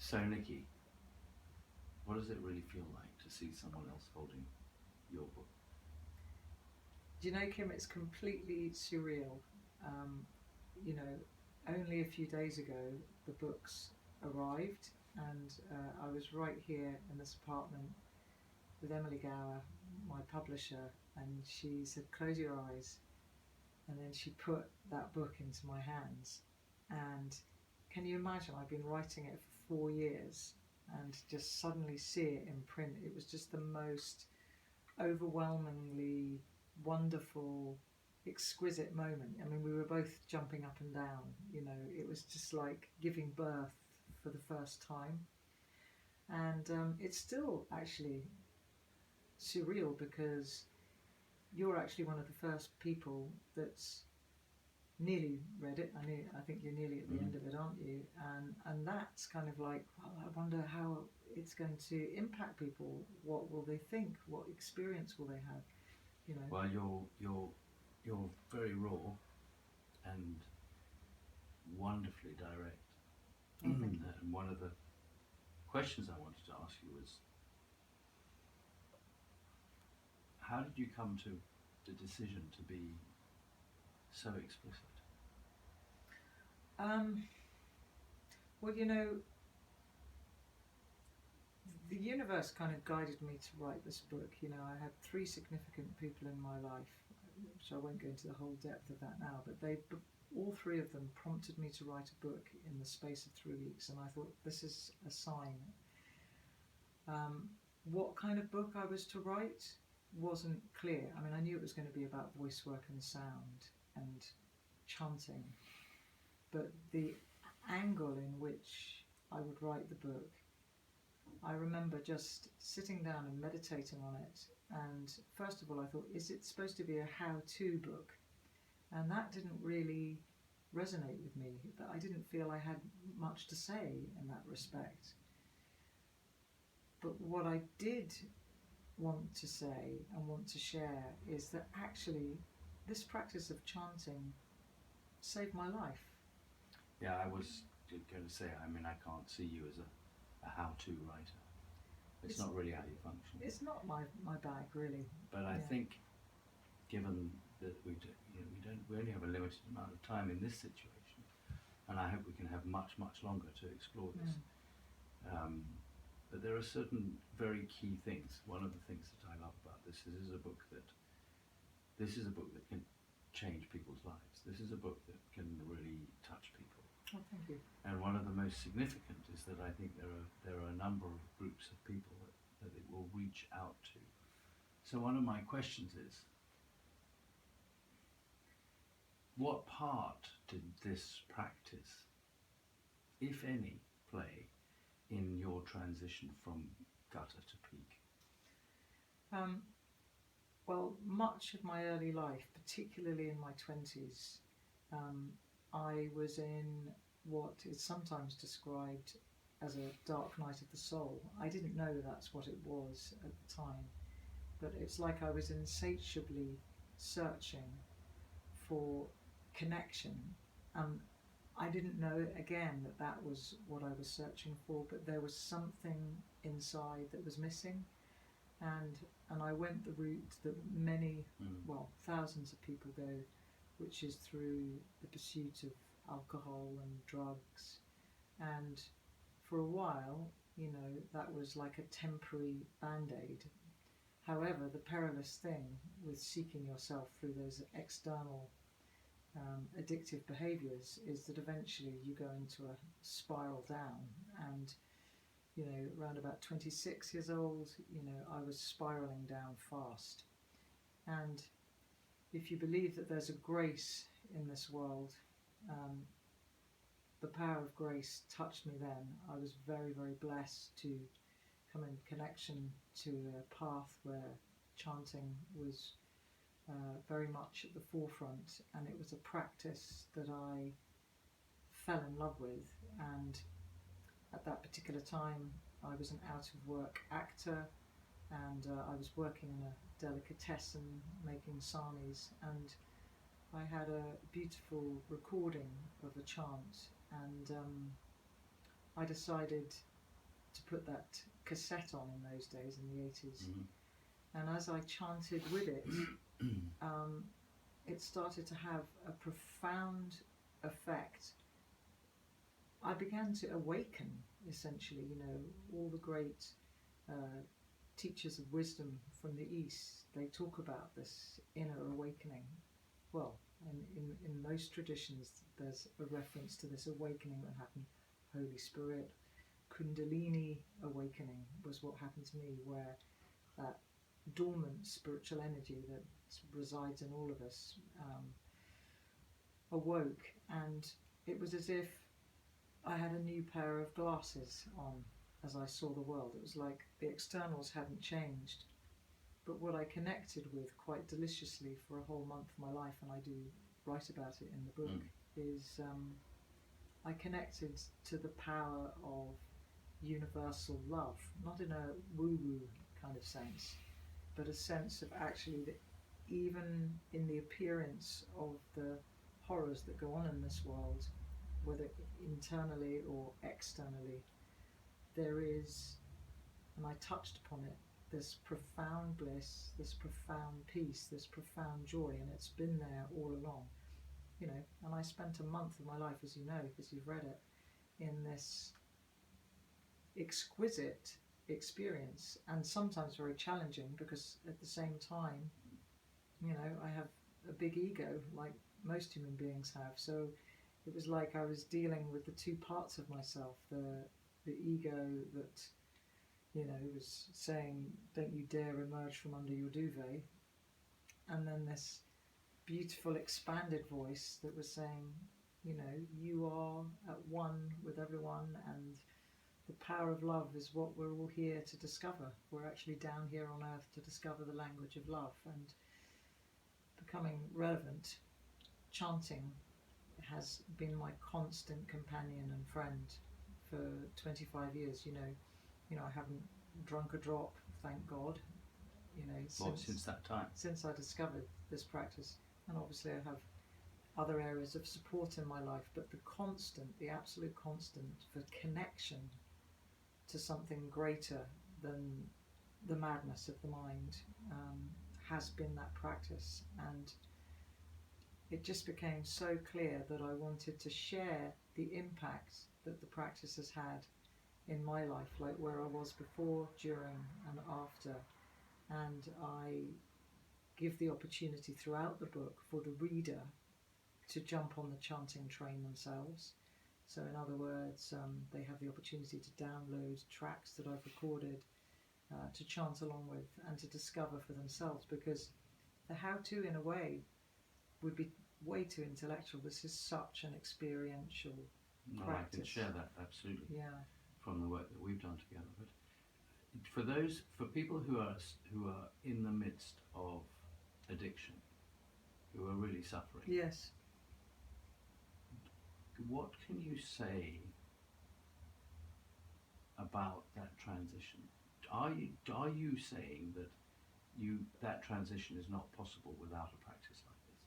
So, Nikki, what does it really feel like to see someone else holding your book? Do you know, Kim, it's completely surreal. Um, you know, only a few days ago the books arrived, and I was right here in this apartment with Emily Gower, my publisher, and she said, "Close your eyes," and then she put that book into my hands. And can you imagine? I've been writing it for 4 years, and just suddenly see it in print. It was just the most overwhelmingly wonderful, exquisite moment. I mean, we were both jumping up and down. It was just like giving birth for the first time. And it's still actually surreal because you're actually one of the first people that's nearly read it. I think you're nearly at the Mm. end of it, aren't you? And that's kind of like, well, I wonder how it's going to impact people. What will they think? What experience will they have? You know. Well, you're very raw and wonderfully direct. Oh, thank you. And one of the questions I wanted to ask you was, how did you come to the decision to be so explicit? Um, well, the universe kind of guided me to write this book. I had three significant people in my life, which I won't go into the whole depth of that now, but all three of them prompted me to write a book in the space of 3 weeks, and I thought this is a sign. Um, what kind of book I was to write wasn't clear. I mean, I knew it was going to be about voice work and sound and chanting, but the angle in which I would write the book, I remember just sitting down and meditating on it. And first of all, I thought, is it supposed to be a how-to book? And that didn't really resonate with me. That I didn't feel I had much to say in that respect. But what I did want to say and want to share is that actually this practice of chanting saved my life. Yeah, I was going to say, I mean, I can't see you as a how-to writer. It's not really how you function. It's not my bag, really. But I Yeah. think, given that we only have a limited amount of time in this situation, and I hope we can have much longer to explore this. But there are certain very key things. One of the things that I love about this is a book that can change people's lives. This is a book that can really touch people. Oh, thank you. And one of the most significant is that I think there are a number of groups of people that it will reach out to. So one of my questions is, what part did this practice, if any, play in your transition from gutter to peak? Well, much of my early life, particularly in my 20s, I was in what is sometimes described as a dark night of the soul. I didn't know that's what it was at the time, but it's like I was insatiably searching for connection. I didn't know, again, that was what I was searching for, but there was something inside that was missing. And I went the route that many, well, thousands of people go, which is through the pursuit of alcohol and drugs. And for a while, that was like a temporary band-aid. However, the perilous thing with seeking yourself through those external addictive behaviours is that eventually you go into a spiral down. And around about 26 years old, I was spiraling down fast. And if you believe that there's a grace in this world, the power of grace touched me then. I was very, very blessed to come in connection to a path where chanting was very much at the forefront, and it was a practice that I fell in love with. And at that particular time, I was an out-of-work actor, and I was working in a delicatessen making samis, and I had a beautiful recording of a chant, and I decided put that cassette on in those days in the 80s. Mm-hmm. And as I chanted with it, it started to have a profound effect. I began to awaken, essentially. You know, all the great teachers of wisdom from the East, they talk about this inner awakening. Well, in most traditions, there's a reference to this awakening that happened. Holy Spirit, Kundalini awakening was what happened to me, where that dormant spiritual energy that resides in all of us awoke, and it was as if I had a new pair of glasses on as I saw the world. It was like the externals hadn't changed, but what I connected with quite deliciously for a whole month of my life, and I do write about it in the book, is I connected to the power of universal love, not in a woo-woo kind of sense, but a sense of actually that even in the appearance of the horrors that go on in this world, whether internally or externally, there is, and I touched upon it, this profound bliss, this profound peace, this profound joy, and it's been there all along, you know. And I spent a month of my life, as you know, because you've read it, in this exquisite experience, and sometimes very challenging, because at the same time, you know, I have a big ego like most human beings have, so it was like I was dealing with the two parts of myself, the ego that, you know, was saying, don't you dare emerge from under your duvet, and then this beautiful expanded voice that was saying, you know, you are at one with everyone, and the power of love is what we're all here to discover. We're actually down here on earth to discover the language of love. And becoming relevant, chanting has been my constant companion and friend for 25 years. You know, I haven't drunk a drop, thank God. You know, since that time, since I discovered this practice, and obviously I have other areas of support in my life, but the constant, the absolute constant for connection to something greater than the madness of the mind has been that practice. And it just became so clear that I wanted to share the impact that the practice has had in my life, like where I was before, during and after. And I give the opportunity throughout the book for the reader to jump on the chanting train themselves. So in other words, they have the opportunity to download tracks that I've recorded to chant along with and to discover for themselves, because the how-to, in a way, would be way too intellectual. This is such an experiential practice. I can share that, absolutely, yeah, from the work that we've done together. But for people who are in the midst of addiction, who are really suffering, yes, what can you say about that transition? Are you saying that that transition is not possible without a practice like this?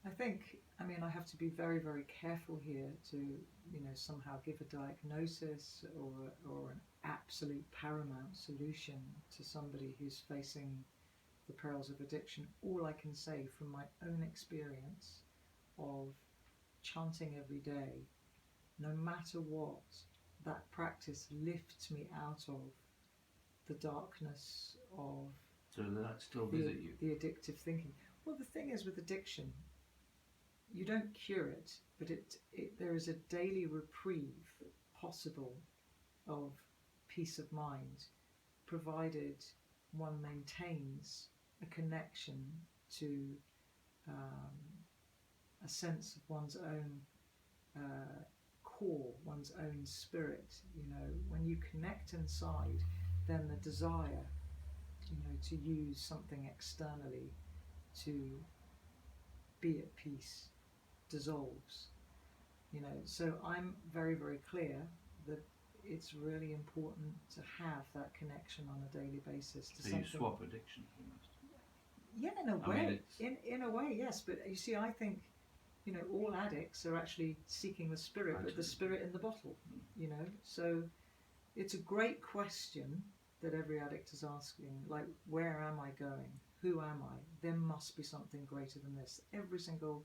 I think, I mean, I have to be very, very careful here to, you know, somehow give a diagnosis or an absolute paramount solution to somebody who's facing the perils of addiction. All I can say from my own experience of chanting every day, no matter what, that practice lifts me out of the darkness of So that still visit you? the addictive thinking. Well, the thing is with addiction, you don't cure it, but there is a daily reprieve possible of peace of mind, provided one maintains a connection to a sense of one's own core, one's own spirit. You know, when you connect inside, then the desire, you know, to use something externally to be at peace dissolves. You know, so I'm very, very clear that it's really important to have that connection on a daily basis to so something. You swap addiction almost? Yeah, in a way. In a way, yes. But you see, I think, you know, all addicts are actually seeking the spirit, but the spirit in the bottle. You know, so it's a great question that every addict is asking, like, where am I going? Who am I? There must be something greater than this. Every single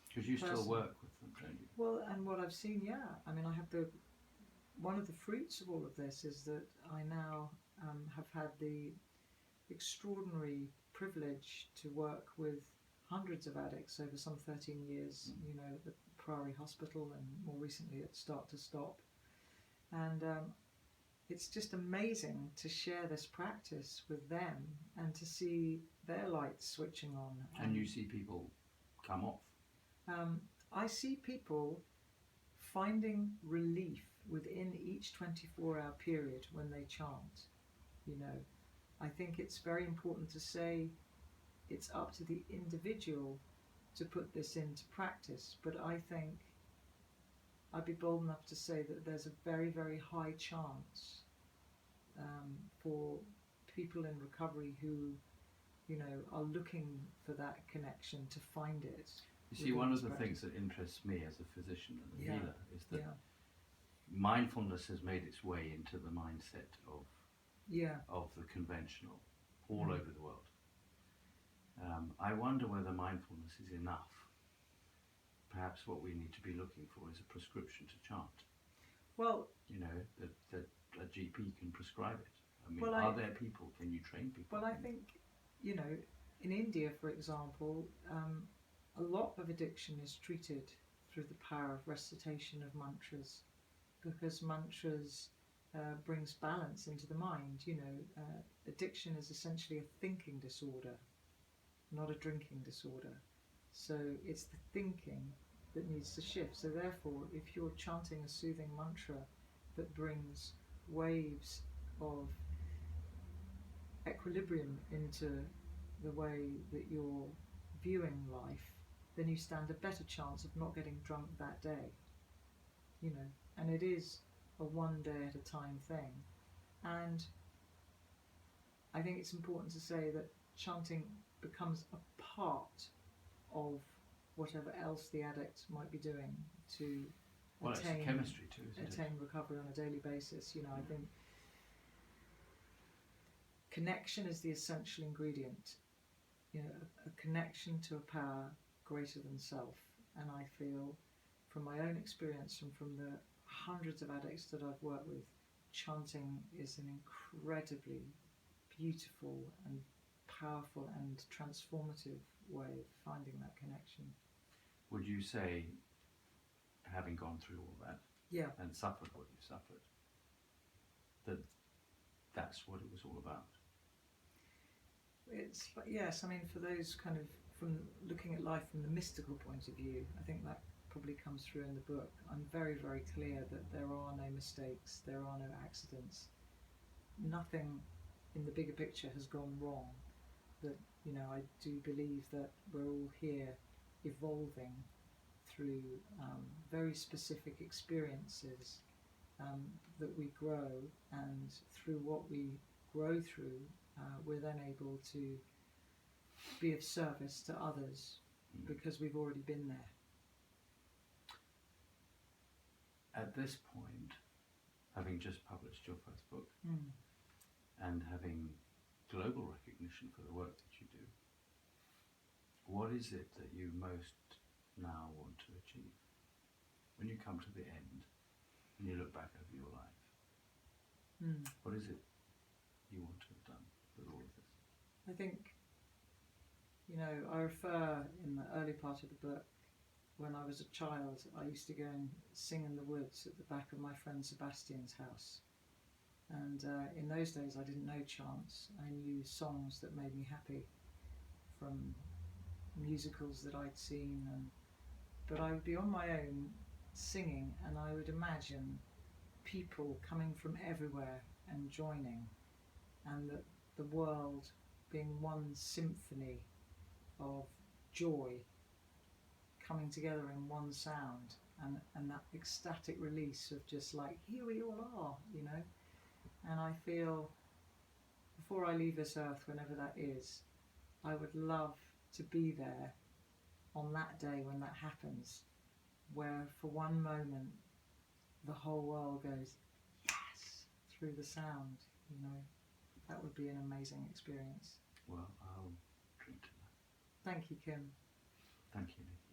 Because you still person. work with them, don't you? Well, and what I've seen, yeah. I mean, I have one of the fruits of all of this is that I now have had the extraordinary privilege to work with hundreds of addicts over some 13 years, you know, at the Priory Hospital and more recently at Start to Stop. And it's just amazing to share this practice with them and to see their lights switching on. And you see people come off. I see people finding relief within each 24-hour period when they chant. You know, I think it's very important to say it's up to the individual to put this into practice, but I think I'd be bold enough to say that there's a very, very high chance for people in recovery who, you know, are looking for that connection to find it. You see, one of the things that interests me as a physician and a healer is that mindfulness has made its way into the mindset of the conventional all over the world. I wonder whether mindfulness is enough. Perhaps what we need to be looking for is a prescription to chant. Well, you know, that a GP can prescribe it. I mean, are there people? Can you train people? Well, I think, you know, in India, for example, a lot of addiction is treated through the power of recitation of mantras, because mantras brings balance into the mind. You know, addiction is essentially a thinking disorder, not a drinking disorder. So it's the thinking that needs to shift. So therefore, if you're chanting a soothing mantra that brings waves of equilibrium into the way that you're viewing life, then you stand a better chance of not getting drunk that day. You know, and it is a one day at a time thing. And I think it's important to say that chanting becomes a part of whatever else the addict might be doing to attain it's chemistry too, isn't it? Recovery on a daily basis. You know, I think connection is the essential ingredient. You know, a connection to a power greater than self. And I feel, from my own experience and from the hundreds of addicts that I've worked with, chanting is an incredibly beautiful and powerful and transformative way of finding that connection. Would you say, having gone through all that and suffered what you suffered, that that's what it was all about? It's, yes, I mean, for those kind of, from looking at life from the mystical point of view, I think that probably comes through in the book. I'm very, very clear that there are no mistakes, there are no accidents. Nothing in the bigger picture has gone wrong. That, you know, I do believe that we're all here evolving through very specific experiences, that we grow, and through what we grow through, we're then able to be of service to others because we've already been there. At this point, having just published your first book and having global recognition for the work that you do, what is it that you most now want to achieve? When you come to the end and you look back over your life, what is it you want to have done with all of this? I think, you know, I refer in the early part of the book, when I was a child, I used to go and sing in the woods at the back of my friend Sebastian's house. And in those days I didn't know chants. I knew songs that made me happy from musicals that I'd seen, but I would be on my own singing, and I would imagine people coming from everywhere and joining, and that the world being one symphony of joy coming together in one sound, and that ecstatic release of just like, here we all are, you know. And I feel, before I leave this earth, whenever that is, I would love to be there on that day when that happens, where for one moment the whole world goes, yes, through the sound, you know. That would be an amazing experience. Well, I'll drink to that. Thank you, Kim. Thank you, Nikki.